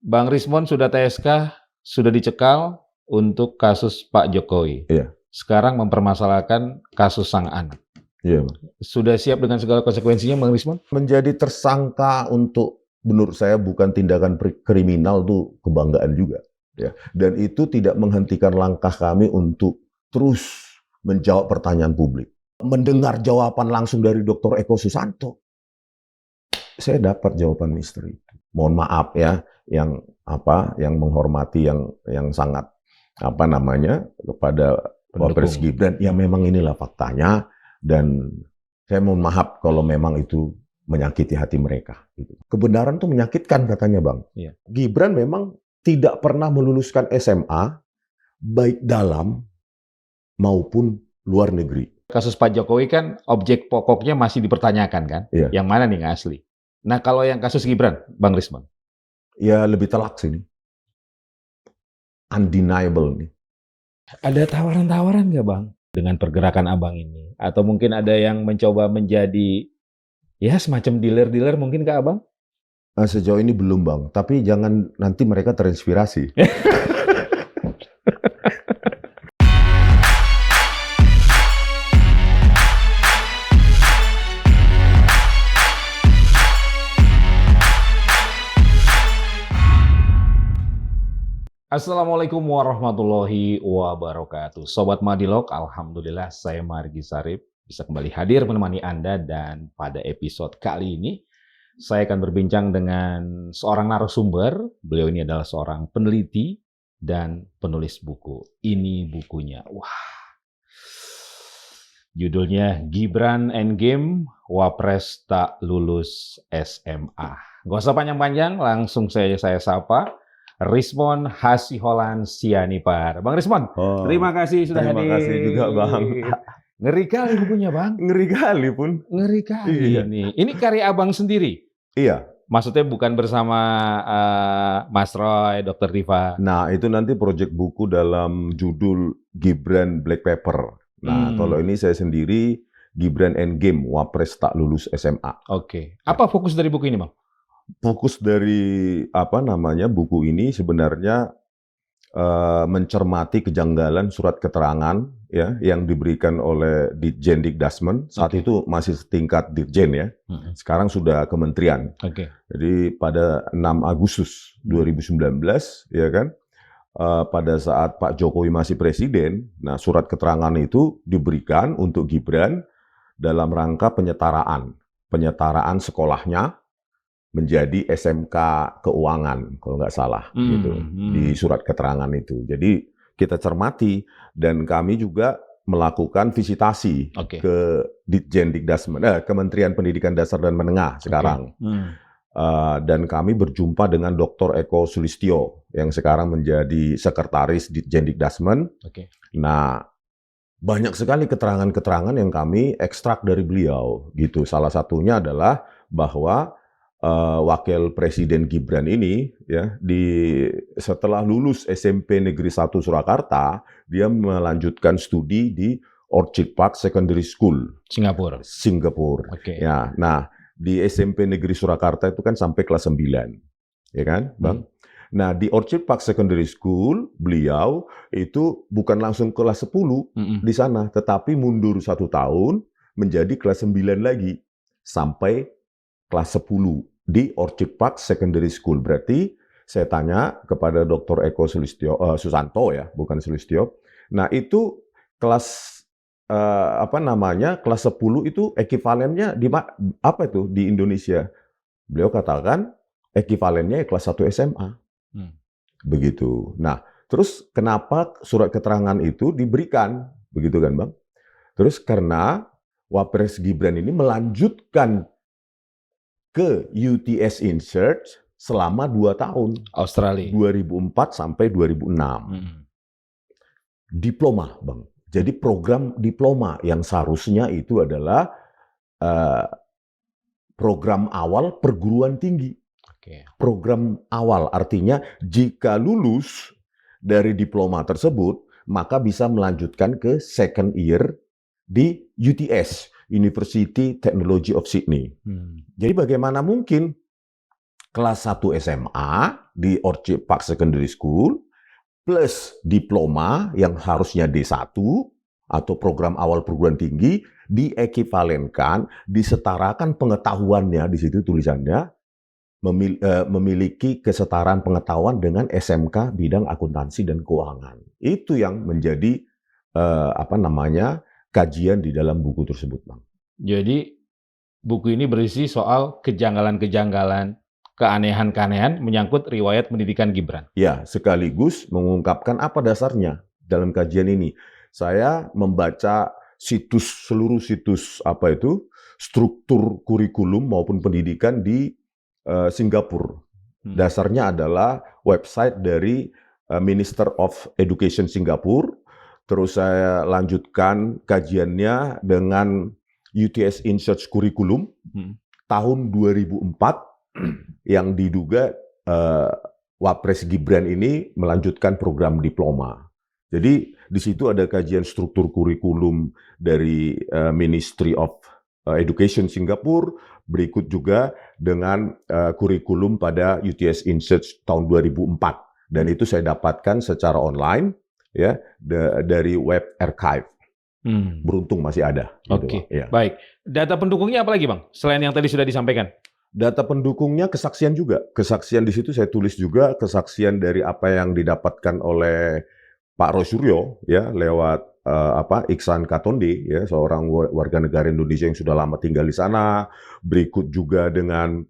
Bang Rismon sudah TSK, sudah dicekal untuk kasus Pak Jokowi. Iya. Sekarang mempermasalahkan kasus sang anak. Iya, Bang. Sudah siap dengan segala konsekuensinya, Bang Rismon? Menjadi tersangka untuk menurut saya bukan tindakan kriminal tuh kebanggaan juga, ya. Dan itu tidak menghentikan langkah kami untuk terus menjawab pertanyaan publik. Mendengar jawaban langsung dari Dr. Eko Susanto, saya dapat jawaban misteri. Mohon maaf ya, yang menghormati yang sangat kepada Wapres Gibran. Ya memang inilah faktanya, dan saya mohon maaf kalau memang itu menyakiti hati mereka. Kebenaran itu menyakitkan katanya, Bang. Iya. Gibran memang tidak pernah meluluskan SMA baik dalam maupun luar negeri. Kasus Pak Jokowi kan objek pokoknya masih dipertanyakan kan? Iya. Yang mana nih nggak asli? Nah kalau yang kasus Gibran, Bang Rismon? Ya lebih telak sini. Undeniable nih. Ada tawaran-tawaran nggak, Bang? Dengan pergerakan Abang ini? Atau mungkin ada yang mencoba menjadi ya semacam dealer-dealer mungkin ke Abang? Sejauh ini belum, Bang. Tapi jangan nanti mereka terinspirasi. Assalamualaikum warahmatullahi wabarakatuh. Sobat Madilog, alhamdulillah saya Margi Sarip bisa kembali hadir menemani Anda, dan pada episode kali ini saya akan berbincang dengan seorang narasumber. Beliau ini adalah seorang peneliti dan penulis buku. Ini bukunya. Wah. Judulnya Gibran Endgame, Wapres Tak Lulus SMA. Gak usah panjang-panjang, langsung saya sapa Rismon Hasiholan Sianipar. Bang Rismon, terima kasih sudah hadir. Terima kasih juga, Bang. Ngeri kali bukunya, Bang. Ngeri kali pun. Ngeri kali Iya. ini karya Abang sendiri? Iya. Maksudnya bukan bersama Mas Roy, Dr. Diva? Nah, itu nanti proyek buku dalam judul Gibran Black Paper. Nah, kalau ini saya sendiri, Gibran Endgame, Wapres Tak Lulus SMA. Oke. Apa fokus dari buku ini, Bang? Fokus dari buku ini sebenarnya mencermati kejanggalan surat keterangan ya yang diberikan oleh Ditjen Dikdasmen. Saat itu masih setingkat Ditjen ya. Sekarang sudah kementerian. Jadi pada 6 Agustus 2019 ya kan, pada saat Pak Jokowi masih presiden, nah surat keterangan itu diberikan untuk Gibran dalam rangka penyetaraan sekolahnya menjadi SMK Keuangan, kalau nggak salah, gitu, di surat keterangan itu. Jadi kita cermati, dan kami juga melakukan visitasi ke Ditjen Dikdasmen, Kementerian Pendidikan Dasar dan Menengah sekarang. Dan kami berjumpa dengan Dr. Eko Sulistyo, yang sekarang menjadi sekretaris Ditjen Dikdasmen. Nah, banyak sekali keterangan-keterangan yang kami ekstrak dari beliau, gitu. Salah satunya adalah bahwa Wakil Presiden Gibran ini ya setelah lulus SMP Negeri 1 Surakarta, dia melanjutkan studi di Orchid Park Secondary School, Singapura. Ya, nah di SMP Negeri Surakarta itu kan sampai kelas 9, ya kan, Bang? Nah, di Orchid Park Secondary School, beliau itu bukan langsung kelas 10 di sana, tetapi mundur 1 tahun menjadi kelas 9 lagi sampai kelas 10 di Orchid Park Secondary School. Berarti saya tanya kepada Dr. Eko Susanto ya, bukan Sulistyo. Nah, itu kelas kelas 10 itu ekivalennya di Indonesia? Beliau katakan ekivalennya kelas 1 SMA. Begitu. Nah, terus kenapa surat keterangan itu diberikan? Begitu kan, Bang? Terus karena Wapres Gibran ini melanjutkan ke UTS Insert selama 2 tahun. Australia. 2004 sampai 2006. Diploma, Bang. Jadi program diploma yang seharusnya itu adalah program awal perguruan tinggi. Program awal artinya jika lulus dari diploma tersebut, maka bisa melanjutkan ke second year di UTS, University Technology of Sydney. Jadi bagaimana mungkin kelas 1 SMA di Orchid Park Secondary School, plus diploma yang harusnya D1 atau program awal perguruan tinggi, diekivalenkan, disetarakan pengetahuannya, di situ tulisannya, memiliki kesetaraan pengetahuan dengan SMK bidang akuntansi dan keuangan. Itu yang menjadi kajian di dalam buku tersebut, Bang. Jadi buku ini berisi soal kejanggalan-kejanggalan, keanehan-keanehan menyangkut riwayat pendidikan Gibran. Ya, sekaligus mengungkapkan apa dasarnya dalam kajian ini. Saya membaca seluruh situs struktur kurikulum maupun pendidikan di Singapura. Dasarnya adalah website dari Minister of Education Singapura. Terus saya lanjutkan kajiannya dengan UTS InSearch Curriculum tahun 2004 yang diduga Wapres Gibran ini melanjutkan program diploma. Jadi di situ ada kajian struktur kurikulum dari Ministry of Education Singapura, berikut juga dengan kurikulum pada UTS InSearch tahun 2004. Dan itu saya dapatkan secara online ya dari web archive. Beruntung masih ada. Oke, ya. Baik. Data pendukungnya apa lagi, Bang? Selain yang tadi sudah disampaikan. Data pendukungnya kesaksian juga. Kesaksian di situ saya tulis juga kesaksian dari apa yang didapatkan oleh Pak Roy Suryo ya lewat Iksan Katonde ya seorang warga negara Indonesia yang sudah lama tinggal di sana. Berikut juga dengan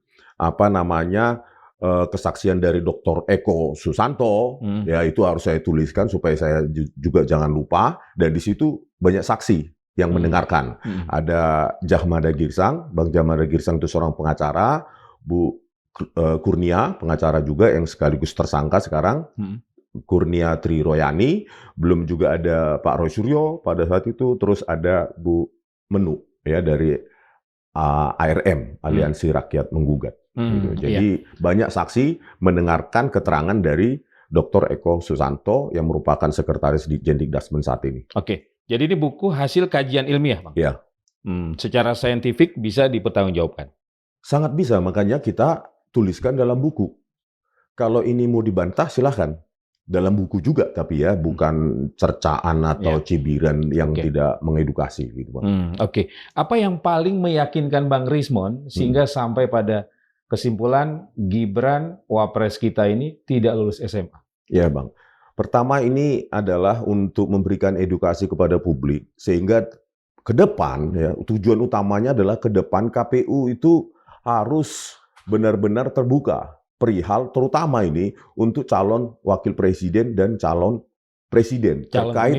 kesaksian dari Dr. Eko Susanto ya itu harus saya tuliskan supaya saya juga jangan lupa. Dan di situ banyak saksi yang mendengarkan. Ada Jahmada Girsang, Bang Jahmada Girsang itu seorang pengacara, Bu Kurnia pengacara juga yang sekaligus tersangka sekarang. Kurnia Tri Royani, belum juga ada Pak Roy Suryo pada saat itu, terus ada Bu Menu ya dari ARM, Aliansi Rakyat Menggugat. Gitu. Jadi banyak saksi mendengarkan keterangan dari Dr. Eko Susanto yang merupakan sekretaris di Jendikdasmen saat ini. Oke, jadi ini buku hasil kajian ilmiah, Bang? Iya. Secara saintifik bisa dipertanggungjawabkan? Sangat bisa, makanya kita tuliskan dalam buku. Kalau ini mau dibantah silahkan. Dalam buku juga, tapi ya bukan cercaan atau cibiran yang tidak mengedukasi. Gitu, Bang. Oke. Apa yang paling meyakinkan Bang Rismond sehingga sampai pada kesimpulan Gibran, Wapres kita ini tidak lulus SMA? Ya, Bang. Pertama ini adalah untuk memberikan edukasi kepada publik, sehingga ke depan, ya, tujuan utamanya adalah ke depan KPU itu harus benar-benar terbuka. Perihal terutama ini untuk calon wakil presiden dan calon presiden terkait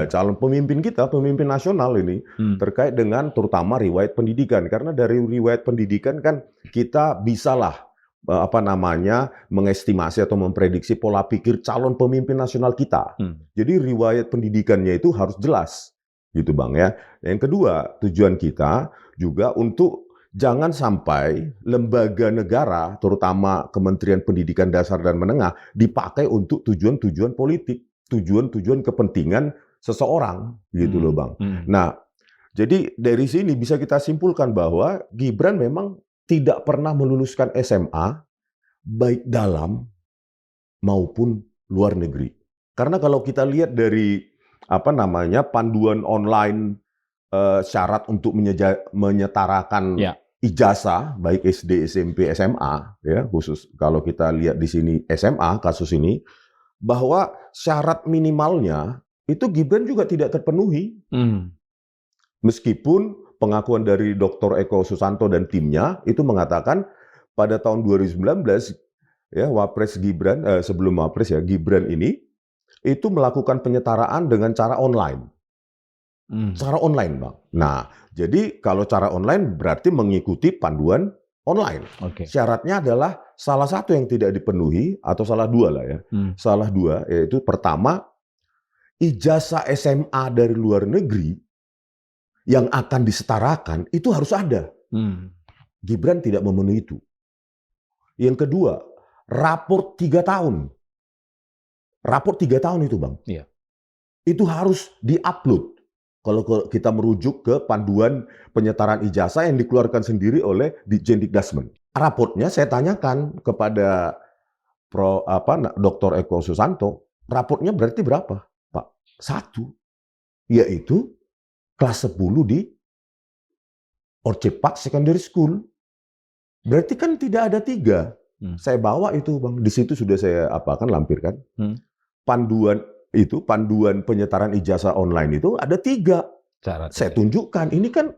calon pemimpin kita, pemimpin nasional ini terkait dengan terutama riwayat pendidikan, karena dari riwayat pendidikan kan kita bisalah mengestimasi atau memprediksi pola pikir calon pemimpin nasional kita. Jadi riwayat pendidikannya itu harus jelas gitu, Bang ya. Yang kedua, tujuan kita juga untuk jangan sampai lembaga negara, terutama Kementerian Pendidikan Dasar dan Menengah, dipakai untuk tujuan-tujuan politik, tujuan-tujuan kepentingan seseorang, gitu loh, Bang. Nah, jadi dari sini bisa kita simpulkan bahwa Gibran memang tidak pernah meluluskan SMA, baik dalam maupun luar negeri. Karena kalau kita lihat dari panduan online syarat untuk menyetarakan ijazah baik SD, SMP, SMA ya, khusus kalau kita lihat di sini SMA kasus ini, bahwa syarat minimalnya itu Gibran juga tidak terpenuhi. Meskipun pengakuan dari Dr. Eko Susanto dan timnya itu mengatakan pada tahun 2019 ya Wapres Gibran sebelum Wapres ya Gibran ini itu melakukan penyetaraan dengan cara online. Cara online, Bang. Nah, jadi kalau cara online berarti mengikuti panduan online. Syaratnya adalah salah satu yang tidak dipenuhi atau salah dua lah ya. Salah dua yaitu pertama, ijazah SMA dari luar negeri yang akan disetarakan itu harus ada. Gibran tidak memenuhi itu. Yang kedua, raport 3 tahun. Raport 3 tahun itu, Bang. Itu harus di-upload. Kalau kita merujuk ke panduan penyetaraan ijazah yang dikeluarkan sendiri oleh Jendikdasmen. Rapotnya saya tanyakan kepada Dr. Eko Susanto, rapotnya berarti berapa, Pak? 1, yaitu kelas 10 di Orchid Park Secondary School. Berarti kan tidak ada 3. Saya bawa itu, Bang. Di situ sudah saya lampirkan. Panduan penyetaraan ijazah online itu ada 3. Saya tunjukkan, ini kan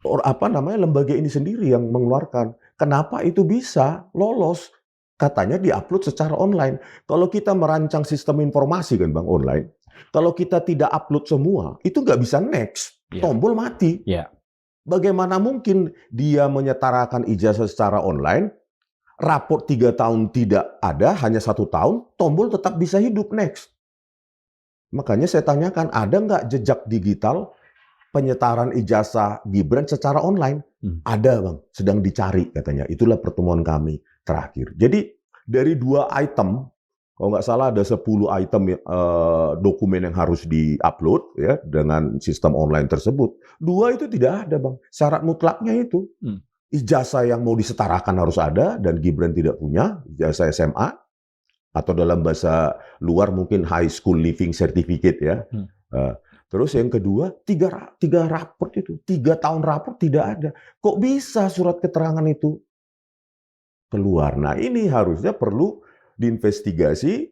lembaga ini sendiri yang mengeluarkan. Kenapa itu bisa lolos? Katanya diupload secara online. Kalau kita merancang sistem informasi kan, Bang, online, kalau kita tidak upload semua, itu nggak bisa next. Tombol mati. Bagaimana mungkin dia menyetarakan ijazah secara online, raport 3 tahun tidak ada, hanya 1 tahun, tombol tetap bisa hidup next. Makanya saya tanyakan, ada nggak jejak digital penyetaraan ijazah Gibran secara online? Ada, Bang, sedang dicari katanya. Itulah pertemuan kami terakhir. Jadi dari 2 item, kalau nggak salah ada 10 item dokumen yang harus di-upload ya dengan sistem online tersebut. 2 itu tidak ada, Bang. Syarat mutlaknya itu. Ijazah yang mau disetarakan harus ada dan Gibran tidak punya, ijazah SMA atau dalam bahasa luar mungkin High School Living Certificate ya. Terus yang kedua, 3 raport itu. 3 tahun raport tidak ada. Kok bisa surat keterangan itu keluar? Nah, ini harusnya perlu diinvestigasi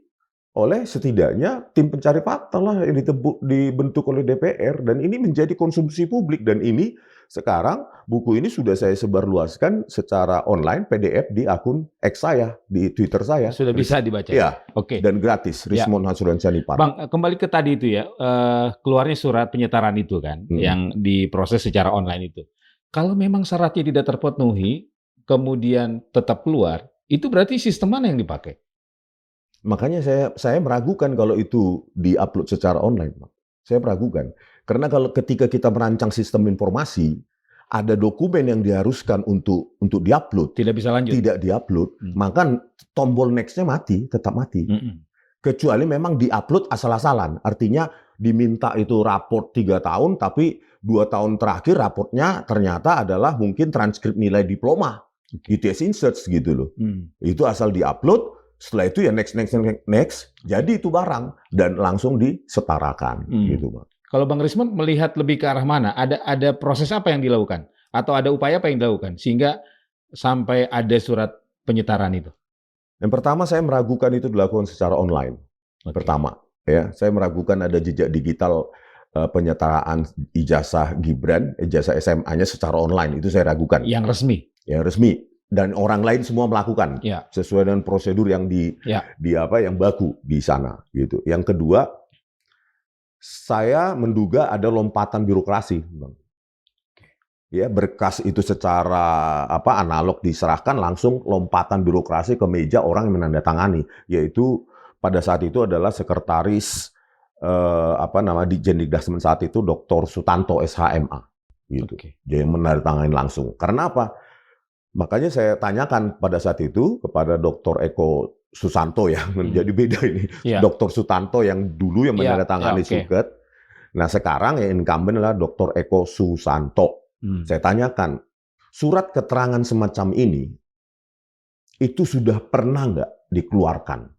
oleh setidaknya tim pencari fakta lah yang dibentuk oleh DPR. Dan ini menjadi konsumsi publik. Dan ini sekarang buku ini sudah saya sebarluaskan secara online PDF di akun X saya, di Twitter saya. Sudah bisa dibaca. Ya, oke. Dan gratis. Rismond Hansulansyah Nipar. Bang, kembali ke tadi itu ya, keluarnya surat penyetaraan itu kan, yang diproses secara online itu. Kalau memang syaratnya tidak terpenuhi, kemudian tetap keluar, itu berarti sistem mana yang dipakai? Makanya saya meragukan kalau itu di-upload secara online, Bang. Saya meragukan. Karena ketika kita merancang sistem informasi, ada dokumen yang diharuskan untuk di-upload. Tidak bisa lanjut. Tidak di-upload. Maka tombol next-nya mati, tetap mati. Kecuali memang di-upload asal-asalan. Artinya diminta itu raport 3 tahun, tapi 2 tahun terakhir raportnya ternyata adalah mungkin transkrip nilai diploma. UTS Inserts gitu loh. Itu asal di-upload, setelah itu ya next, jadi itu barang dan langsung disetarakan gitu, Bang. Kalau Bang Rismond melihat lebih ke arah mana? Ada proses apa yang dilakukan atau ada upaya apa yang dilakukan sehingga sampai ada surat penyetaraan itu? Yang pertama saya meragukan itu dilakukan secara online. Pertama, ya, saya meragukan ada jejak digital penyetaraan ijazah Gibran, ijazah SMA-nya secara online, itu saya ragukan. Yang resmi? Yang resmi. Dan orang lain semua melakukan sesuai dengan prosedur yang yang baku di sana gitu. Yang kedua, saya menduga ada lompatan birokrasi, Bang. Ya, berkas itu secara analog diserahkan, langsung lompatan birokrasi ke meja orang yang menandatangani, yaitu pada saat itu adalah sekretaris di Jendikdasmen saat itu Dr. Sutanto SHMA gitu. Dia yang menandatangani langsung. Karena apa? Makanya saya tanyakan pada saat itu kepada Dr. Eko Susanto yang menjadi beda ini. Dr. Sutanto yang dulu yang menandatangani suket. Nah, sekarang yang incumbent adalah Dr. Eko Susanto. Saya tanyakan, surat keterangan semacam ini itu sudah pernah nggak dikeluarkan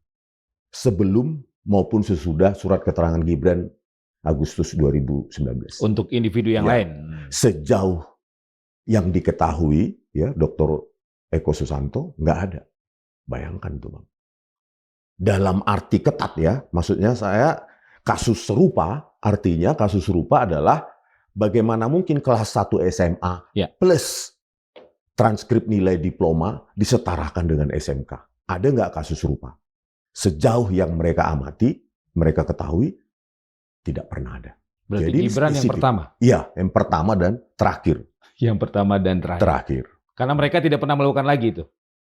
sebelum maupun sesudah surat keterangan Gibran Agustus 2019? Untuk individu yang lain? Sejauh yang diketahui, ya, Dr. Eko Susanto nggak ada. Bayangkan tuh, Bang. Dalam arti ketat ya, maksudnya saya kasus serupa, artinya kasus serupa adalah bagaimana mungkin kelas 1 SMA plus transkrip nilai diploma disetarakan dengan SMK. Ada nggak kasus serupa? Sejauh yang mereka amati, mereka ketahui, tidak pernah ada. Berarti jadi, Gibran yang pertama? Iya, yang pertama dan terakhir. Yang pertama dan terakhir. Karena mereka tidak pernah melakukan lagi itu?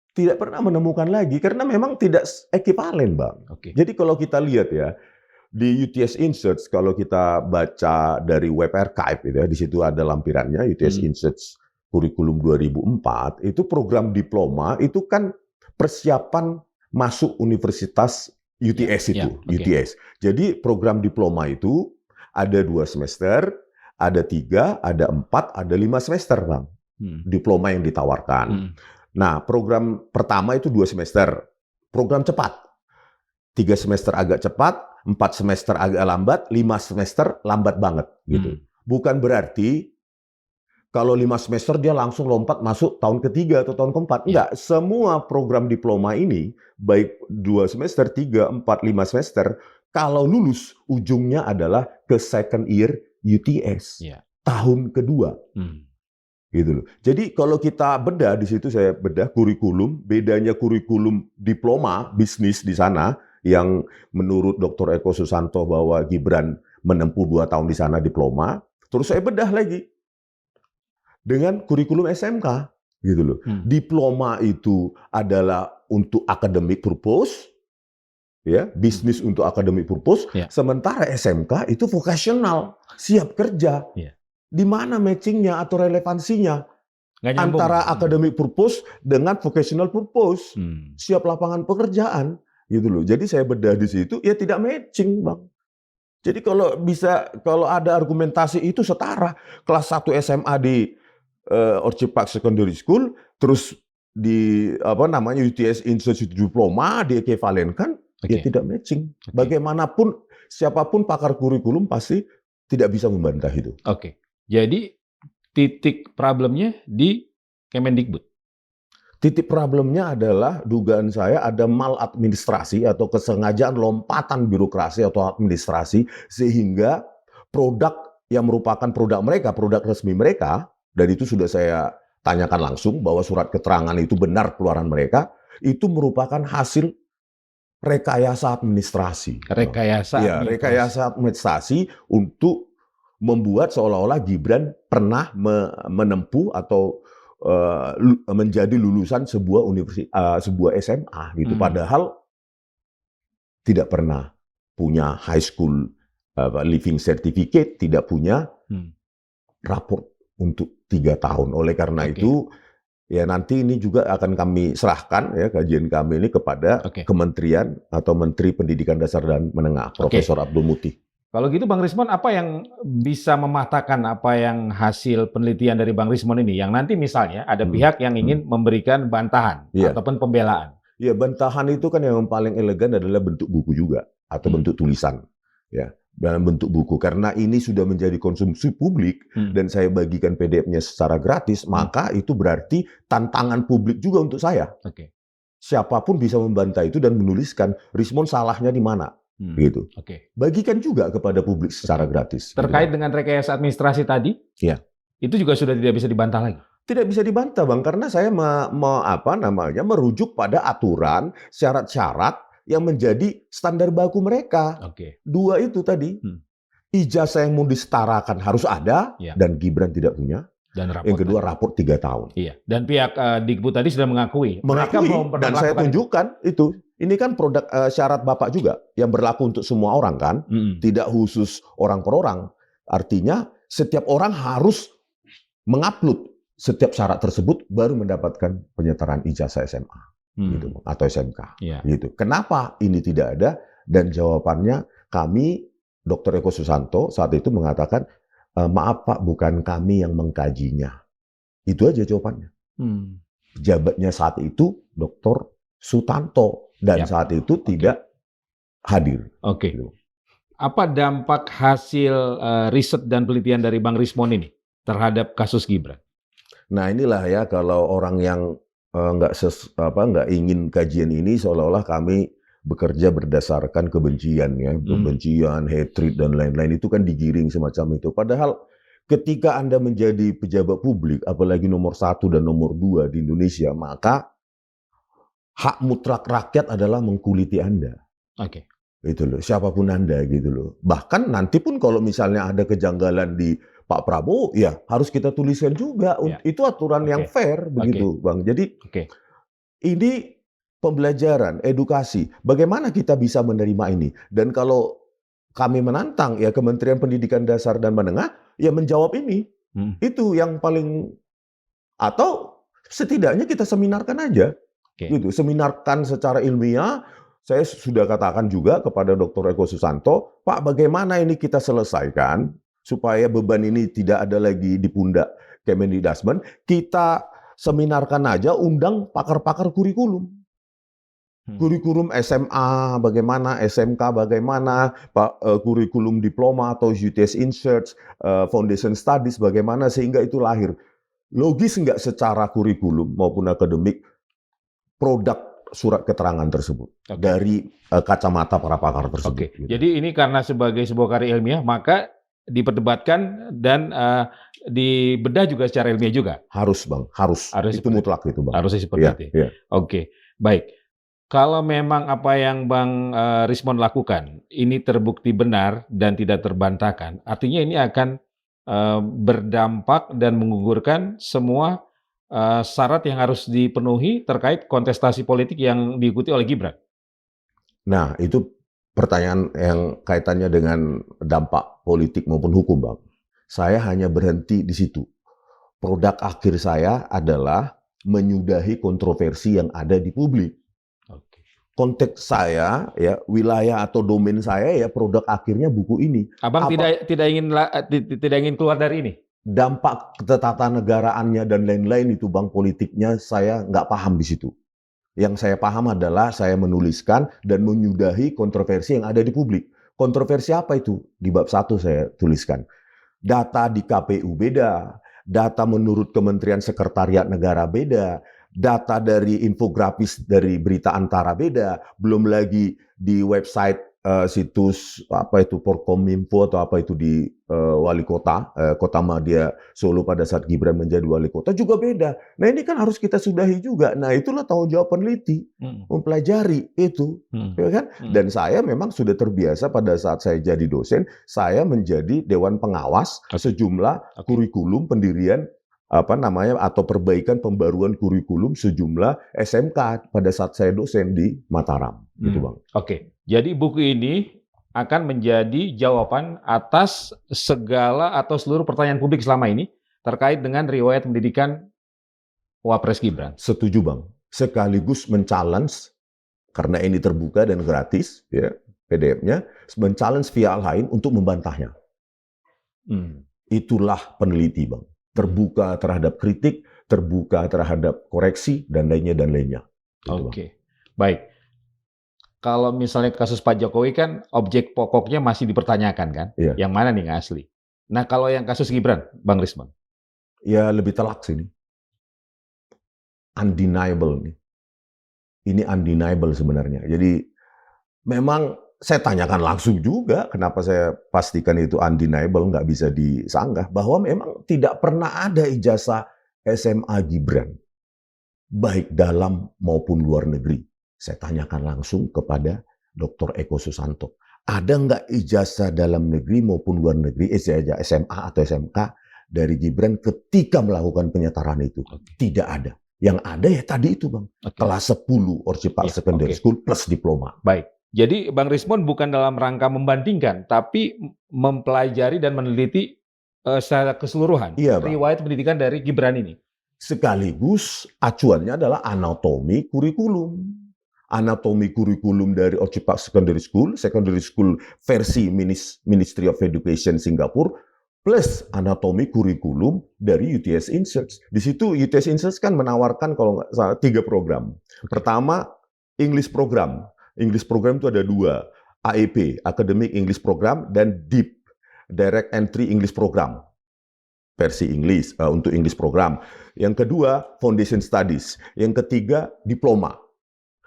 Tidak pernah menemukan lagi, karena memang tidak ekivalen, Bang. Jadi kalau kita lihat ya, di UTS Inserts, kalau kita baca dari web archive, gitu ya, di situ ada lampirannya, UTS Inserts kurikulum 2004, itu program diploma, itu kan persiapan masuk universitas UTS UTS. Jadi program diploma itu ada 2 semester, ada 3, ada 4, ada 5 semester, Bang. Diploma yang ditawarkan. Nah, program pertama itu 2 semester. Program cepat. 3 semester agak cepat, 4 semester agak lambat, 5 semester lambat banget gitu. Bukan berarti kalau 5 semester dia langsung lompat masuk tahun ketiga atau tahun keempat. Enggak, semua program diploma ini, baik 2 semester, 3, 4, 5 semester, kalau lulus, ujungnya adalah ke second year UTS. Tahun kedua. Gitu loh. Jadi kalau kita bedah, di situ saya bedah kurikulum, bedanya kurikulum diploma bisnis di sana, yang menurut Dr. Eko Susanto bahwa Gibran menempuh 2 tahun di sana diploma, terus saya bedah lagi dengan kurikulum SMK, gitu loh. Diploma itu adalah untuk academic purpose, ya, bisnis untuk academic purpose. Sementara SMK itu vocational, siap kerja. Di mana matchingnya atau relevansinya antara academic purpose dengan vocational purpose, siap lapangan pekerjaan, gitu loh. Jadi saya bedah di situ, ya tidak matching, Bang. Jadi kalau ada argumentasi itu setara, kelas 1 SMA di Orchid Park Secondary School, terus di UTS Institute Diploma diequivalenkan, ya tidak matching. Bagaimanapun siapapun pakar kurikulum pasti tidak bisa membantah itu. Jadi titik problemnya di Kemendikbud. Titik problemnya adalah dugaan saya ada maladministrasi atau kesengajaan lompatan birokrasi atau administrasi sehingga produk yang merupakan produk mereka, produk resmi mereka, dan itu sudah saya tanyakan langsung bahwa surat keterangan itu benar keluaran mereka, itu merupakan hasil rekayasa administrasi. Rekayasa administrasi untuk membuat seolah-olah Gibran pernah menempuh atau menjadi lulusan sebuah sebuah SMA gitu. Padahal tidak pernah punya high school living certificate, tidak punya raport untuk 3 tahun. Oleh karena itu, ya nanti ini juga akan kami serahkan ya kajian kami ini kepada Kementerian atau Menteri Pendidikan Dasar dan Menengah, Profesor Abdul Muti. Kalau gitu Bang Rismon, apa yang bisa mematahkan apa yang hasil penelitian dari Bang Rismon ini? Yang nanti misalnya ada pihak yang ingin memberikan bantahan ataupun pembelaan. Ya, bantahan itu kan yang paling elegan adalah bentuk buku juga atau bentuk tulisan. Ya, dalam bentuk buku. Karena ini sudah menjadi konsumsi publik dan saya bagikan PDF-nya secara gratis, maka itu berarti tantangan publik juga untuk saya. Siapapun bisa membantah itu dan menuliskan Rismon salahnya di mana. Gitu. Bagikan juga kepada publik secara gratis. Terkait dengan rekayasa administrasi tadi, itu juga sudah tidak bisa dibantah lagi. Tidak bisa dibantah, Bang, karena saya merujuk pada aturan, syarat-syarat yang menjadi standar baku mereka. 2 itu tadi, ijazah yang mau disetarakan harus ada dan Gibran tidak punya. Dan yang kedua raport 3 tahun. Dan pihak Dikbud tadi sudah mengakui dan saya tunjukkan itu. Ini kan produk syarat Bapak juga yang berlaku untuk semua orang kan, tidak khusus orang per orang. Artinya setiap orang harus mengupload setiap syarat tersebut baru mendapatkan penyetaraan ijazah SMA gitu atau SMK. Gitu. Kenapa ini tidak ada? Dan jawabannya kami, Dr. Eko Susanto saat itu mengatakan, maaf Pak, bukan kami yang mengkajinya. Itu aja jawabannya. Pejabatnya saat itu Dr. Sutanto. Dan saat itu tidak hadir. Apa dampak hasil riset dan penelitian dari Bang Rismon ini terhadap kasus Gibran? Nah inilah ya kalau orang yang nggak ingin kajian ini seolah-olah kami bekerja berdasarkan kebencian ya, kebencian, hatred dan lain-lain itu kan digiring semacam itu. Padahal ketika Anda menjadi pejabat publik, apalagi nomor 1 dan nomor 2 di Indonesia, maka hak mutlak rakyat adalah mengkuliti Anda. Itu loh, siapapun Anda gitu loh. Bahkan nanti pun kalau misalnya ada kejanggalan di Pak Prabowo, ya harus kita tuliskan juga. Itu aturan yang fair begitu, Bang. Jadi ini pembelajaran, edukasi. Bagaimana kita bisa menerima ini? Dan kalau kami menantang ya Kementerian Pendidikan Dasar dan Menengah, ya menjawab ini. Itu yang paling, atau setidaknya kita seminarkan aja. Gitu, seminarkan secara ilmiah. Saya sudah katakan juga kepada Dr. Eko Susanto, Pak, bagaimana ini kita selesaikan supaya beban ini tidak ada lagi di pundak Kemendikbud. Kita seminarkan aja, undang pakar-pakar kurikulum. Kurikulum SMA bagaimana, SMK bagaimana, kurikulum diploma atau UTS Inserts, Foundation Studies bagaimana, sehingga itu lahir. Logis nggak secara kurikulum maupun akademik produk surat keterangan tersebut dari kacamata para pakar tersebut. Gitu. Jadi ini karena sebagai sebuah karya ilmiah, maka diperdebatkan dan dibedah juga secara ilmiah juga. Harus Bang, harus itu mutlak itu Bang. Harusnya seperti itu. Oke, baik. Kalau memang apa yang Bang Rismond lakukan ini terbukti benar dan tidak terbantahkan, artinya ini akan berdampak dan menggugurkan semua syarat yang harus dipenuhi terkait kontestasi politik yang diikuti oleh Gibran. Nah, itu pertanyaan yang kaitannya dengan dampak politik maupun hukum, Bang. Saya hanya berhenti di situ. Produk akhir saya adalah menyudahi kontroversi yang ada di publik. Konteks saya, ya wilayah atau domain saya, ya produk akhirnya buku ini. Abang tidak ingin keluar dari ini. Dampak ketatanegaraannya dan lain-lain itu Bang, politiknya saya nggak paham di situ. Yang saya paham adalah saya menuliskan dan menyudahi kontroversi yang ada di publik. Kontroversi apa itu? Di bab 1 saya tuliskan. Data di KPU beda, data menurut Kementerian Sekretariat Negara beda, data dari infografis dari Berita Antara beda, belum lagi di website situs apa itu Porkominfo atau apa itu di wali kota, Kota Madya Solo pada saat Gibran menjadi wali kota juga beda. Nah ini kan harus kita sudahi juga. Nah itulah tanggung jawab peneliti, mempelajari itu, ya kan? Dan saya memang sudah terbiasa pada saat saya jadi dosen, saya menjadi dewan pengawas sejumlah kurikulum pendirian atau perbaikan pembaruan kurikulum sejumlah SMK pada saat saya dosen di Mataram, gitu Bang. Jadi buku ini akan menjadi jawaban atas segala atau seluruh pertanyaan publik selama ini terkait dengan riwayat pendidikan Wapres Gibran. Setuju Bang. Sekaligus men-challenge, karena ini terbuka dan gratis, ya PDF-nya, men-challenge pihak lain untuk membantahnya. Itulah peneliti Bang. Terbuka terhadap kritik, terbuka terhadap koreksi, dan lainnya. Baik. Kalau misalnya kasus Pak Jokowi kan objek pokoknya masih dipertanyakan kan? Iya. Yang mana nih nggak asli? Nah kalau yang kasus Gibran, Bang Rismond? Ya lebih telak sih ini. Undeniable nih. Ini undeniable sebenarnya. Jadi memang saya tanyakan langsung juga kenapa saya pastikan itu undeniable, nggak bisa disanggah, bahwa memang tidak pernah ada ijazah SMA Gibran, baik dalam maupun luar negeri. Saya tanyakan langsung kepada Dr. Eko Susanto, ada nggak ijazah dalam negeri maupun luar negeri, ijazah SMA atau SMK dari Gibran ketika melakukan penyetaraan itu? Tidak ada. Yang ada ya tadi itu Bang, kelas 10 Orchid Park Secondary School plus diploma. Baik. Jadi Bang Rismond bukan dalam rangka membandingkan, tapi mempelajari dan meneliti secara keseluruhan riwayat pendidikan dari Gibran ini. Sekaligus acuannya adalah anatomi kurikulum. Anatomi kurikulum dari Orchid Park Secondary School versi Ministry of Education Singapura, plus anatomi kurikulum dari UTS Inserts. Di situ UTS Inserts kan menawarkan kalau nggak salah 3 program. Pertama, English Program. English Program itu ada 2, AEP, Academic English Program, dan DEEP, Direct Entry English Program, versi English, untuk English Program. Yang kedua, Foundation Studies. Yang ketiga, Diploma.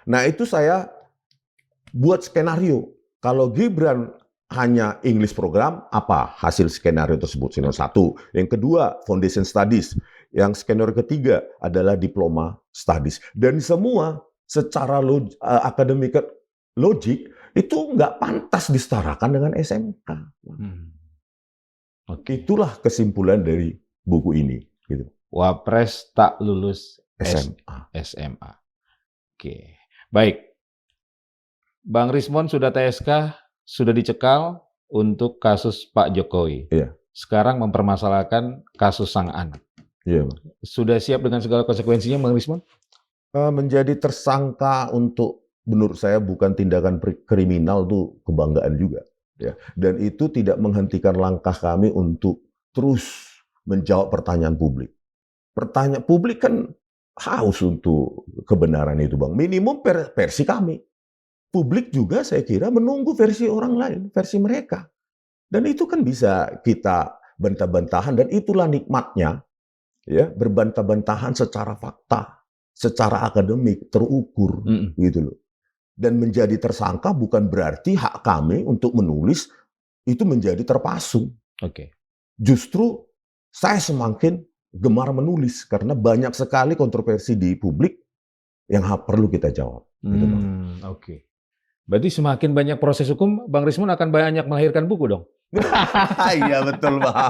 Nah itu saya buat skenario. Kalau Gibran hanya English Program, apa hasil skenario tersebut? Skenario 1. Yang kedua, Foundation Studies. Yang skenario ketiga adalah Diploma Studies. Dan semua secara akademik logik itu nggak pantas disetarakan dengan SMK. Itulah kesimpulan dari buku ini. Gitu. Wapres tak lulus SMA. Baik. Bang Rismond sudah TSK, sudah dicekal untuk kasus Pak Jokowi. Iya. Sekarang mempermasalahkan kasus sang anak. Iya. Sudah siap dengan segala konsekuensinya, Bang Rismond? Menjadi tersangka untuk, menurut saya bukan tindakan kriminal, tuh kebanggaan juga. Ya. Dan itu tidak menghentikan langkah kami untuk terus menjawab pertanyaan publik. Pertanyaan publik kan haus untuk kebenaran itu, Bang. Minimum versi kami. Publik juga saya kira menunggu versi orang lain, versi mereka. Dan itu kan bisa kita bantah-bantahan, dan itulah nikmatnya ya, berbantah-bantahan secara fakta, secara akademik, terukur gitu loh. Dan menjadi tersangka bukan berarti hak kami untuk menulis itu menjadi terpasung. Justru saya semakin gemar menulis karena banyak sekali kontroversi di publik yang perlu kita jawab. Gitu, Bang. Berarti semakin banyak proses hukum, Bang Rismon akan banyak melahirkan buku dong? Iya, betul, Bang.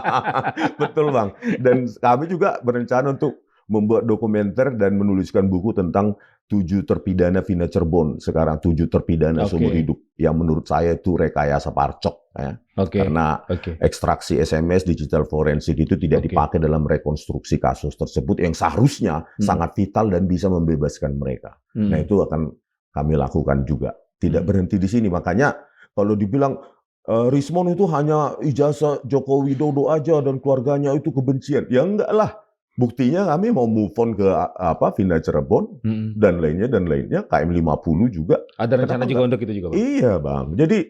Betul, Bang. Dan kami juga berencana untuk membuat dokumenter dan menuliskan buku tentang 7 terpidana Vina Cirebon. Sekarang 7 terpidana seumur hidup. Yang menurut saya itu rekayasa parcok. Ya. Karena ekstraksi SMS, digital forensik itu tidak dipakai dalam rekonstruksi kasus tersebut yang seharusnya sangat vital dan bisa membebaskan mereka. Nah, itu akan kami lakukan juga. Tidak berhenti di sini. Makanya kalau dibilang Rismon itu hanya ijazah Joko Widodo aja dan keluarganya itu kebencian. Ya enggak lah. Buktinya kami mau move on ke Vina Cirebon dan lainnya, KM 50 juga. Ada rencana juga untuk itu juga, Bang? Iya, Bang. Jadi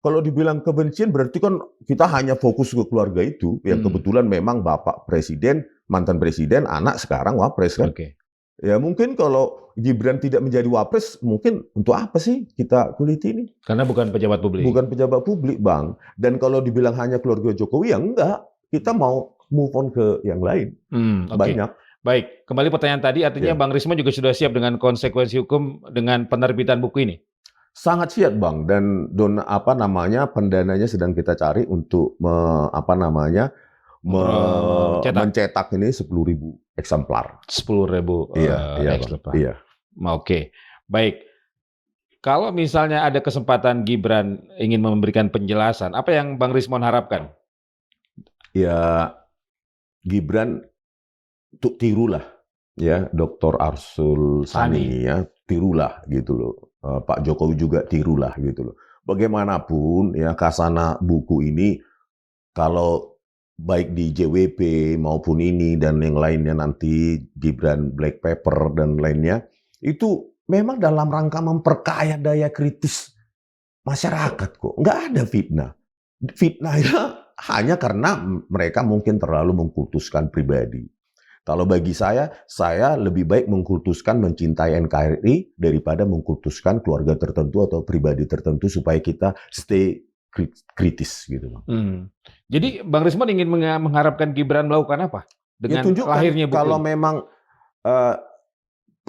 kalau dibilang kebencian berarti kan kita hanya fokus ke keluarga itu. Yang kebetulan memang Bapak Presiden, mantan Presiden, anak sekarang Wapres kan. Ya mungkin kalau Gibran tidak menjadi Wapres, mungkin untuk apa sih kita kuliti ini? Karena bukan pejabat publik. Bukan pejabat publik, Bang. Dan kalau dibilang hanya keluarga Jokowi, ya enggak. Kita mau move on ke yang lain. Banyak. Baik, kembali pertanyaan tadi, artinya Bang Rismon juga sudah siap dengan konsekuensi hukum dengan penerbitan buku ini? Sangat siap, Bang. Dan pendananya sedang kita cari untuk mencetak ini 10.000 eksemplar. 10.000 eksemplar. Iya. Baik. Kalau misalnya ada kesempatan Gibran ingin memberikan penjelasan, apa yang Bang Rismon harapkan? Ya, Gibran tirulah ya Dr. Arsul Sani ya, tirulah gitu loh. Pak Jokowi juga tirulah gitu loh. Bagaimanapun ya kasana buku ini kalau baik di JWP maupun ini dan yang lainnya nanti Gibran Black Paper dan lainnya itu memang dalam rangka memperkaya daya kritis masyarakat kok. Nggak ada fitnah. Fitnahnya hanya karena mereka mungkin terlalu mengkultuskan pribadi. Kalau bagi saya lebih baik mengkultuskan mencintai NKRI daripada mengkultuskan keluarga tertentu atau pribadi tertentu supaya kita stay kritis gitu, Bang. Jadi Bang Rismon ingin mengharapkan Gibran melakukan apa dengan lahirnya buku kalau ini? Memang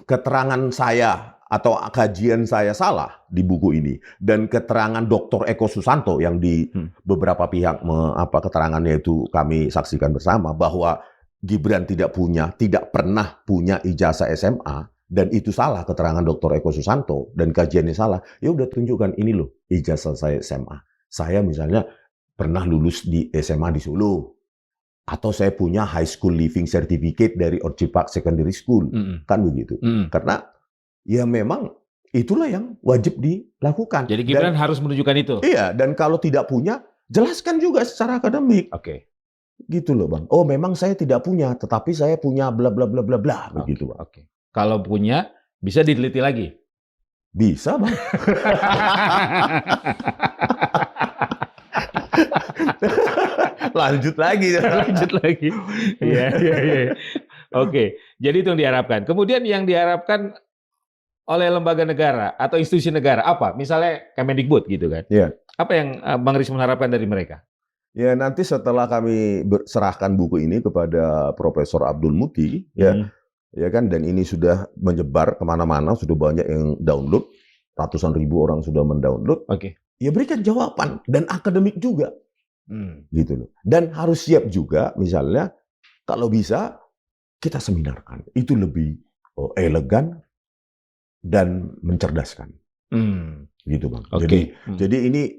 keterangan saya atau kajian saya salah di buku ini dan keterangan Dr. Eko Susanto yang di beberapa pihak keterangannya itu kami saksikan bersama bahwa Gibran tidak pernah punya ijazah SMA dan itu salah keterangan Dr. Eko Susanto dan kajiannya salah. Ya udah tunjukkan ini loh ijazah saya SMA. Saya misalnya pernah lulus di SMA di Solo atau saya punya high school living certificate dari Orchid Park Secondary School. Kan begitu. Karena ya memang itulah yang wajib dilakukan. Jadi Gibran harus menunjukkan itu. Iya, dan kalau tidak punya, jelaskan juga secara akademik. Gitu loh, Bang. Oh, memang saya tidak punya, tetapi saya punya bla bla bla bla bla begitu, Bang. Kalau punya bisa diteliti lagi. Bisa, Bang. Lanjut lagi. Iya. Jadi itu yang diharapkan. Kemudian yang diharapkan oleh lembaga negara atau institusi negara apa? Misalnya Kemendikbud gitu kan. Iya. Apa yang Bang Rismon harapkan dari mereka? Ya nanti setelah kami serahkan buku ini kepada Profesor Abdul Muti, ya kan, dan ini sudah menyebar kemana-mana, sudah banyak yang download, ratusan ribu orang sudah mendownload. Ya berikan jawaban dan akademik juga, gitu loh. Dan harus siap juga, misalnya kalau bisa kita seminarkan, itu lebih elegan dan mencerdaskan, gitu, Bang. Jadi ini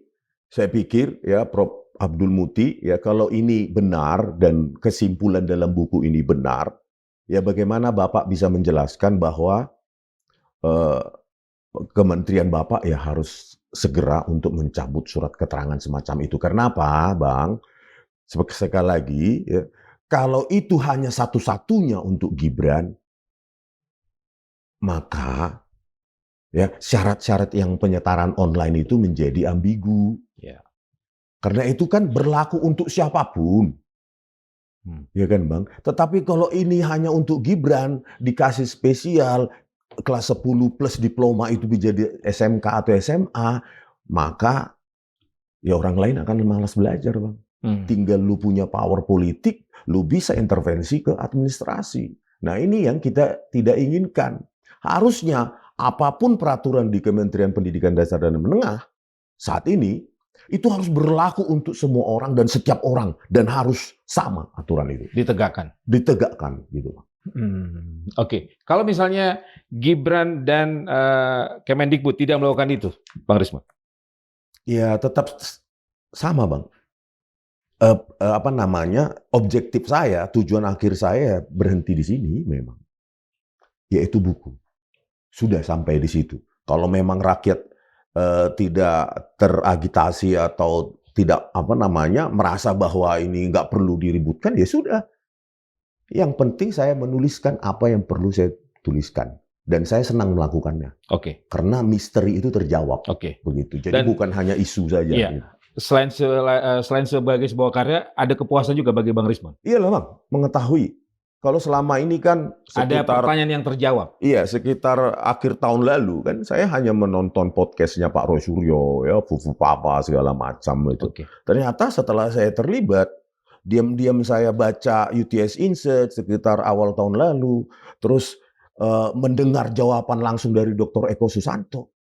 saya pikir ya Prof. Abdul Muti, ya kalau ini benar dan kesimpulan dalam buku ini benar, ya bagaimana Bapak bisa menjelaskan bahwa Kementerian Bapak ya harus segera untuk mencabut surat keterangan semacam itu. Karena apa, Bang? Sekali lagi, ya, kalau itu hanya satu-satunya untuk Gibran, maka ya syarat-syarat yang penyetaran online itu menjadi ambigu. Ya. Karena itu kan berlaku untuk siapapun. Ya kan Bang? Tetapi kalau ini hanya untuk Gibran, dikasih spesial, kelas 10 plus diploma itu menjadi SMK atau SMA, maka ya orang lain akan malas belajar Bang. Tinggal lu punya power politik, lu bisa intervensi ke administrasi. Nah ini yang kita tidak inginkan. Harusnya apapun peraturan di Kementerian Pendidikan Dasar dan Menengah saat ini, itu harus berlaku untuk semua orang dan setiap orang. Dan harus sama aturan itu. Ditegakkan? Ditegakkan gitu. Oke. Kalau misalnya Gibran dan Kemendikbud tidak melakukan itu, Bang Rismon? Ya tetap sama Bang. Objektif saya, tujuan akhir saya berhenti di sini memang. Yaitu buku. Sudah sampai di situ. Kalau memang rakyat tidak teragitasi atau tidak merasa bahwa ini nggak perlu diributkan, ya sudah. Yang penting saya menuliskan apa yang perlu saya tuliskan. Dan saya senang melakukannya. Oke. Karena misteri itu terjawab. Oke. Begitu. Jadi bukan hanya isu saja. Iya. Gitu. Selain sebagai sebuah karya, ada kepuasan juga bagi Bang Rismon? Iya lah Bang, mengetahui. Kalau selama ini kan ada pertanyaan yang terjawab. Iya, sekitar akhir tahun lalu kan saya hanya menonton podcastnya Pak Roy Suryo, ya Fufu Papa segala macam itu. Okay. Ternyata setelah saya terlibat, diam-diam saya baca UTS Insight sekitar awal tahun lalu, terus mendengar jawaban langsung dari Dr. Eko Susanto,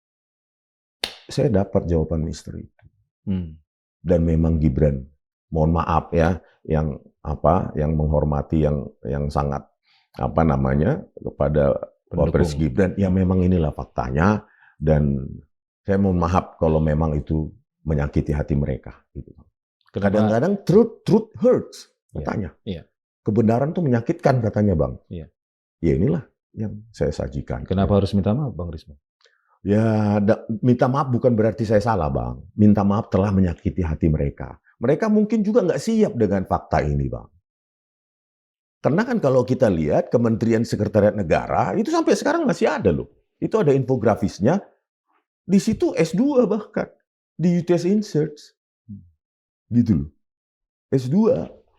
saya dapat jawaban misteri itu. Dan memang Gibran, mohon maaf ya, yang menghormati yang sangat kepada Wapres Gibran, ya memang inilah faktanya, dan saya mohon maaf kalau memang itu menyakiti hati mereka. Gitu. Kadang-kadang truth hurts katanya. Yeah. Kebenaran itu menyakitkan katanya Bang. Yeah. Ya inilah yang saya sajikan. Kenapa harus minta maaf Bang Rismon? Ya, minta maaf bukan berarti saya salah Bang. Minta maaf telah menyakiti hati mereka. Mereka mungkin juga nggak siap dengan fakta ini Bang. Karena kan kalau kita lihat Kementerian Sekretariat Negara itu sampai sekarang masih ada loh. Itu ada infografisnya. Di situ S2 bahkan. Di UTS Insight. Gitu loh. S2.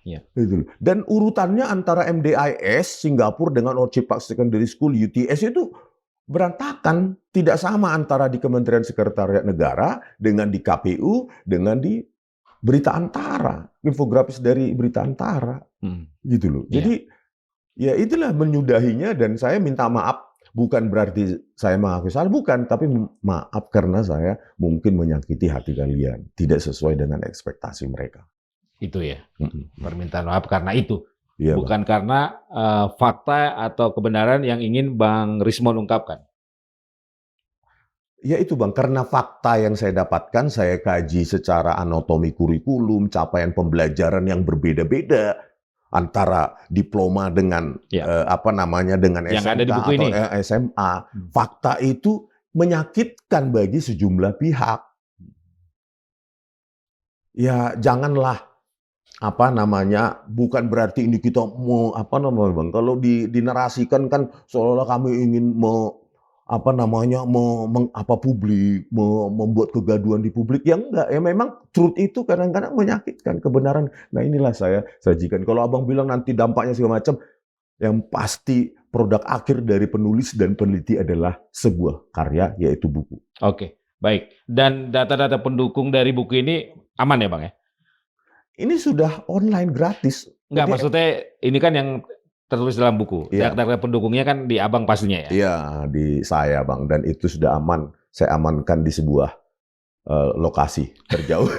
Ya. Gitu loh. Dan urutannya antara MDIS, Singapura dengan Orchid Park Secondary School, UTS itu berantakan. Tidak sama antara di Kementerian Sekretariat Negara dengan di KPU, dengan di Berita Antara, infografis dari Berita Antara, gitu loh. Jadi ya itulah menyudahinya, dan saya minta maaf, bukan berarti saya mengaku salah, bukan, tapi maaf karena saya mungkin menyakiti hati kalian, tidak sesuai dengan ekspektasi mereka. Itu ya, permintaan maaf karena itu, ya, bukan karena fakta atau kebenaran yang ingin Bang Rismon ungkapkan. Ya itu Bang, karena fakta yang saya dapatkan, saya kaji secara anatomi kurikulum, capaian pembelajaran yang berbeda-beda antara diploma dengan dengan yang SMK ada di buku atau ini. SMA. Fakta itu menyakitkan bagi sejumlah pihak. Ya janganlah bukan berarti ini kita mau Bang. Kalau dinarasikan kan seolah-olah kami ingin publik, membuat kegaduhan di publik. Ya enggak, ya memang truth itu kadang-kadang menyakitkan, kebenaran. Nah inilah saya sajikan. Kalau Abang bilang nanti dampaknya segala macam, yang pasti produk akhir dari penulis dan peneliti adalah sebuah karya, yaitu buku. Oke, baik. Dan data-data pendukung dari buku ini aman ya Bang ya? Ini sudah online gratis. Enggak, maksudnya ini kan yang tertulis dalam buku. Data pendukungnya kan di Abang pastinya ya? Iya, di saya Bang. Dan itu sudah aman. Saya amankan di sebuah lokasi terjauh.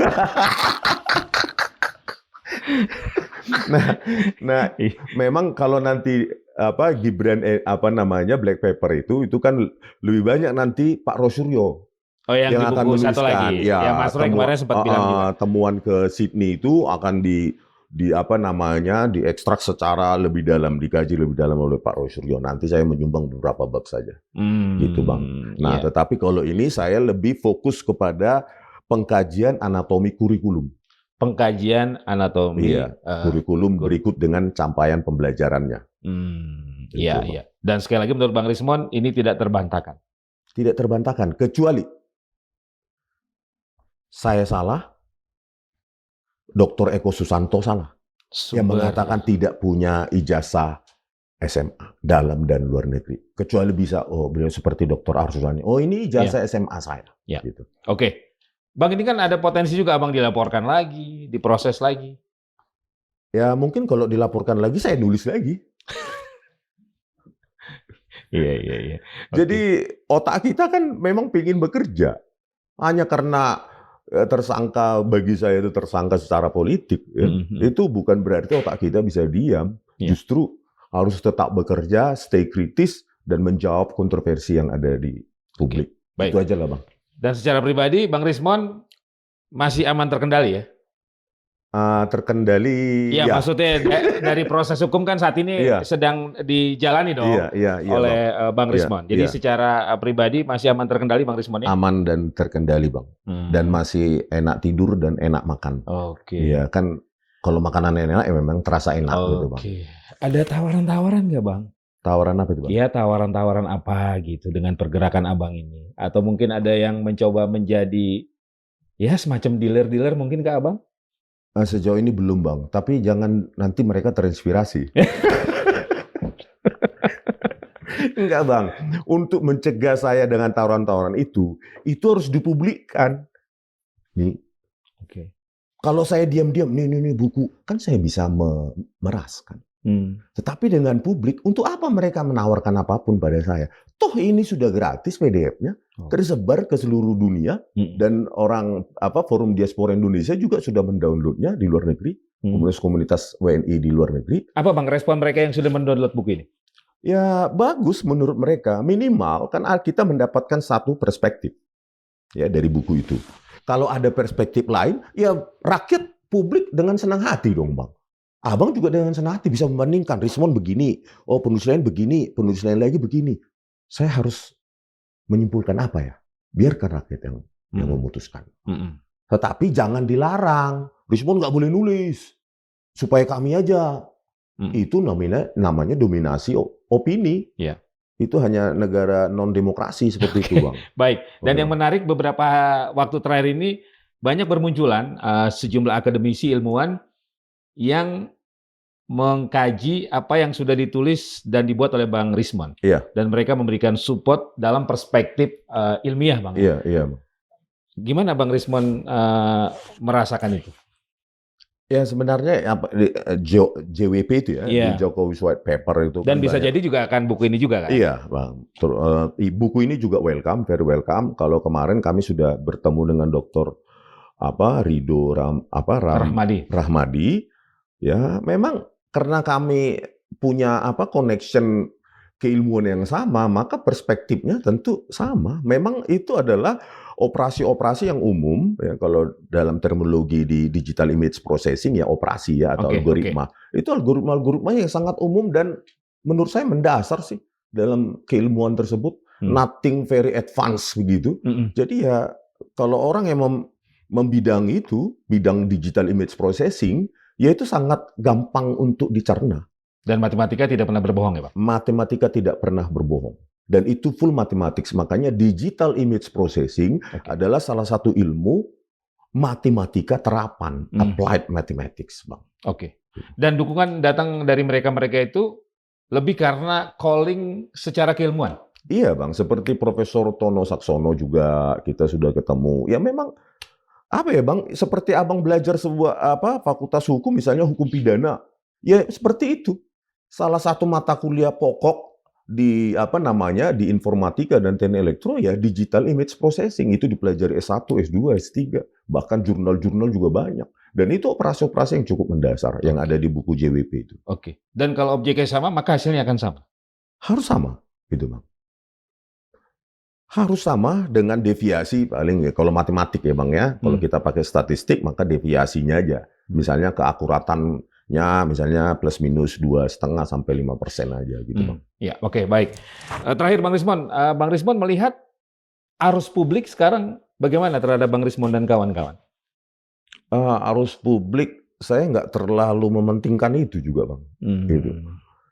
Nah, memang kalau nanti Gibran Black Paper itu kan lebih banyak nanti Pak Roy Suryo. Oh, yang di buku satu lagi. Ya, Mas Roy kemarin sempat bilang juga. Temuan ke Sydney itu akan diekstrak secara lebih dalam, dikaji lebih dalam oleh Pak Roy Suryo. Nanti saya menyumbang beberapa bab saja. Gitu Bang. Nah, tetapi kalau ini saya lebih fokus kepada pengkajian anatomi kurikulum. Pengkajian anatomi kurikulum berikut dengan capaian pembelajarannya. Iya. Dan sekali lagi menurut Bang Rismon ini tidak terbantahkan. Tidak terbantahkan, kecuali saya salah, Dr. Eko Susanto salah. Yang mengatakan tidak punya ijazah SMA dalam dan luar negeri. Kecuali bisa, beliau seperti Dr. Arsusani. Oh ini ijazah SMA saya. Ya. Gitu. Oke. Bang, ini kan ada potensi juga Abang dilaporkan lagi, diproses lagi. Ya mungkin kalau dilaporkan lagi saya nulis lagi. Iya. Jadi otak kita kan memang ingin bekerja. Hanya karena tersangka, bagi saya itu tersangka secara politik. Ya. Itu bukan berarti otak kita bisa diam. Justru harus tetap bekerja, stay kritis, dan menjawab kontroversi yang ada di publik. Itu aja lah Bang. Dan secara pribadi, Bang Rismon masih aman terkendali ya? Terkendali. Iya, ya. Maksudnya dari proses hukum kan saat ini sedang dijalani dong oleh Bang Rismon. Jadi secara pribadi masih aman terkendali Bang Rismon ya? Aman dan terkendali Bang. Dan masih enak tidur dan enak makan. Oke. Iya kan kalau makanan enak ya memang terasa enak gitu Bang. Ada tawaran-tawaran nggak Bang? Tawaran apa itu Bang? Iya, tawaran-tawaran apa gitu dengan pergerakan Abang ini? Atau mungkin ada yang mencoba menjadi ya semacam dealer-dealer mungkin ke Abang? Sejauh ini belum Bang, tapi jangan nanti mereka terinspirasi. Enggak Bang, untuk mencegah saya dengan tawaran-tawaran itu harus dipublikkan. Nih, kalau saya diam-diam, nih buku, kan saya bisa meraskan. Tetapi dengan publik, untuk apa mereka menawarkan apapun pada saya? Toh ini sudah gratis PDF-nya, tersebar ke seluruh dunia, dan orang Forum Diaspora Indonesia juga sudah mendownloadnya di luar negeri, komunitas WNI di luar negeri. Apa Bang respon mereka yang sudah mendownload buku ini? Ya bagus menurut mereka, minimal kan kita mendapatkan satu perspektif ya dari buku itu. Kalau ada perspektif lain, ya rakyat publik dengan senang hati dong Bang. Abang juga dengan senang hati bisa membandingkan, Rismon begini, penulis lain begini, penulis lain lagi begini. Saya harus menyimpulkan apa ya? Biarkan rakyat yang memutuskan. Tetapi jangan dilarang. Rismon nggak boleh nulis. Supaya kami aja. Itu namanya dominasi opini. Ya. Itu hanya negara non-demokrasi seperti itu Bang. Baik. Dan yang menarik beberapa waktu terakhir ini banyak bermunculan sejumlah akademisi ilmuwan yang mengkaji apa yang sudah ditulis dan dibuat oleh Bang Rismon. Iya. Dan mereka memberikan support dalam perspektif ilmiah, Bang. Iya. Gimana Bang Rismon merasakan itu? Ya sebenarnya JWP itu ya, di Jokowi's White Paper itu. Dan kan bisa jadi juga akan buku ini juga kan? Iya, Bang. Buku ini juga welcome, very welcome. Kalau kemarin kami sudah bertemu dengan Dr. Ridho Rahmadi. Ya, memang karena kami punya connection keilmuan yang sama, maka perspektifnya tentu sama. Memang itu adalah operasi-operasi yang umum, ya, kalau dalam terminologi di digital image processing ya operasi ya atau algoritma. Itu algoritma yang sangat umum dan menurut saya mendasar sih dalam keilmuan tersebut. Nothing very advanced begitu. Jadi ya kalau orang yang membidang itu, bidang digital image processing, ya itu sangat gampang untuk dicerna. Dan matematika tidak pernah berbohong ya Pak? Matematika tidak pernah berbohong. Dan itu full mathematics. Makanya digital image processing adalah salah satu ilmu matematika terapan. Applied mathematics, Bang. Dan dukungan datang dari mereka-mereka itu lebih karena calling secara keilmuan? Iya, Bang. Seperti Profesor Tono Saksono juga kita sudah ketemu. Ya memang Bang, seperti Abang belajar sebuah fakultas hukum, misalnya hukum pidana. Ya seperti itu. Salah satu mata kuliah pokok di di informatika dan teknik elektro ya digital image processing, itu dipelajari S1, S2, S3, bahkan jurnal-jurnal juga banyak. Dan itu operasi-operasi yang cukup mendasar yang ada di buku JWP itu. Dan kalau objeknya sama, maka hasilnya akan sama? Harus sama, gitu Bang. Harus sama dengan deviasi paling, kalau matematik ya Bang ya. Kalau kita pakai statistik maka deviasinya aja. Misalnya keakuratannya misalnya plus minus 2,5 sampai 5% aja gitu Bang. Ya, baik. Terakhir Bang Rismon melihat arus publik sekarang bagaimana terhadap Bang Rismon dan kawan-kawan? Arus publik saya nggak terlalu mementingkan itu juga Bang. Gitu.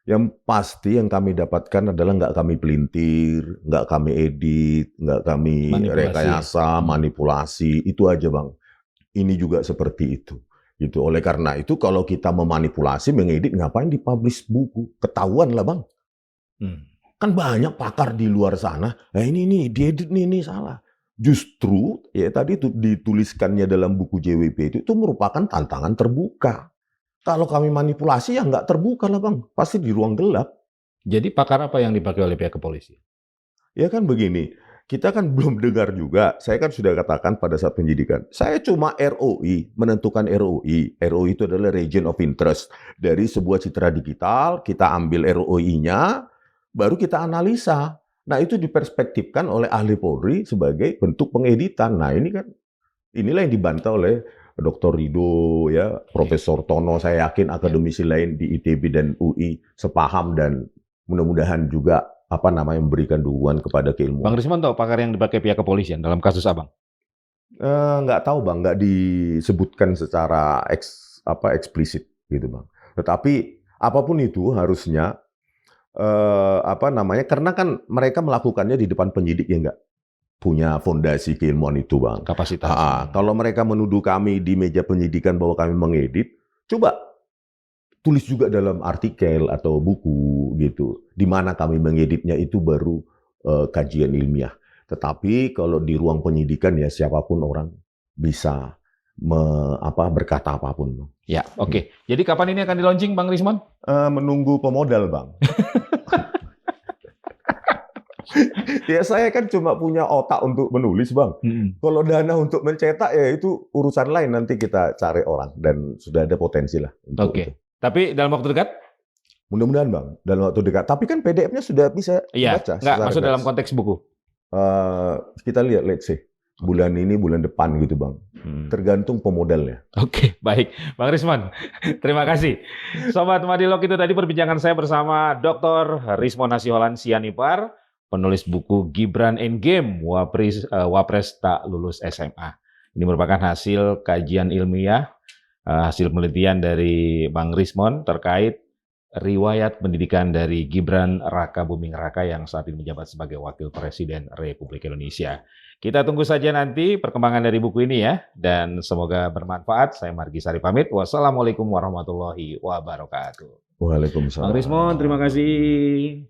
Yang pasti yang kami dapatkan adalah nggak kami pelintir, nggak kami edit, nggak kami rekayasa, manipulasi, itu aja Bang. Ini juga seperti itu. Gitu. Oleh karena itu kalau kita memanipulasi, mengedit, ngapain dipublish buku? Ketahuan lah Bang. Kan banyak pakar di luar sana, ini nih, diedit nih salah. Justru ya tadi itu dituliskannya dalam buku JWP itu merupakan tantangan terbuka. Kalau kami manipulasi ya nggak terbuka lah Bang, pasti di ruang gelap. Jadi pakar apa yang dipakai oleh pihak kepolisian? Ya kan begini, kita kan belum dengar juga, saya kan sudah katakan pada saat penyidikan, saya cuma ROI, menentukan ROI. ROI itu adalah region of interest. Dari sebuah citra digital, kita ambil ROI-nya, baru kita analisa. Nah itu diperspektifkan oleh ahli Polri sebagai bentuk pengeditan. Nah ini kan, inilah yang dibantah oleh Dr. Rido, ya, Profesor Tono, saya yakin akademisi lain di ITB dan UI sepaham dan mudah-mudahan juga memberikan dukungan kepada keilmuan. Bang Rismon tahu pakar yang dipakai pihak kepolisian dalam kasus Abang? Nggak tahu Bang, nggak disebutkan secara eksplisit gitu Bang. Tetapi apapun itu harusnya karena kan mereka melakukannya di depan penyidik ya nggak punya fondasi keilmuan itu Bang. Kapasitas. Kalau mereka menuduh kami di meja penyidikan bahwa kami mengedit, coba tulis juga dalam artikel atau buku gitu, di mana kami mengeditnya itu baru kajian ilmiah. Tetapi kalau di ruang penyidikan ya siapapun orang bisa berkata apapun. Ya, oke. Jadi kapan ini akan di-launching Bang Rismon? Menunggu pemodal Bang. Ya saya kan cuma punya otak untuk menulis Bang. Kalau dana untuk mencetak ya itu urusan lain, nanti kita cari orang dan sudah ada potensi lah. Oke. Tapi dalam waktu dekat? Mudah-mudahan Bang, dalam waktu dekat. Tapi kan PDF-nya sudah bisa dibaca. Nggak, maksud dalam konteks buku? Kita lihat, let's say, bulan ini, bulan depan gitu Bang. Tergantung pemodalnya. Oke, baik. Bang Rismon, terima kasih. Sobat Madilog, itu tadi perbincangan saya bersama Dr. Rismon Hasiholan Sianipar, penulis buku Gibran Endgame, Wapres Tak Lulus SMA. Ini merupakan hasil kajian ilmiah, hasil penelitian dari Bang Rismon terkait riwayat pendidikan dari Gibran Raka Buming Raka yang saat ini menjabat sebagai Wakil Presiden Republik Indonesia. Kita tunggu saja nanti perkembangan dari buku ini ya, dan semoga bermanfaat. Saya Margi Sari pamit. Wassalamualaikum warahmatullahi wabarakatuh. Waalaikumsalam. Bang Rismon, terima kasih.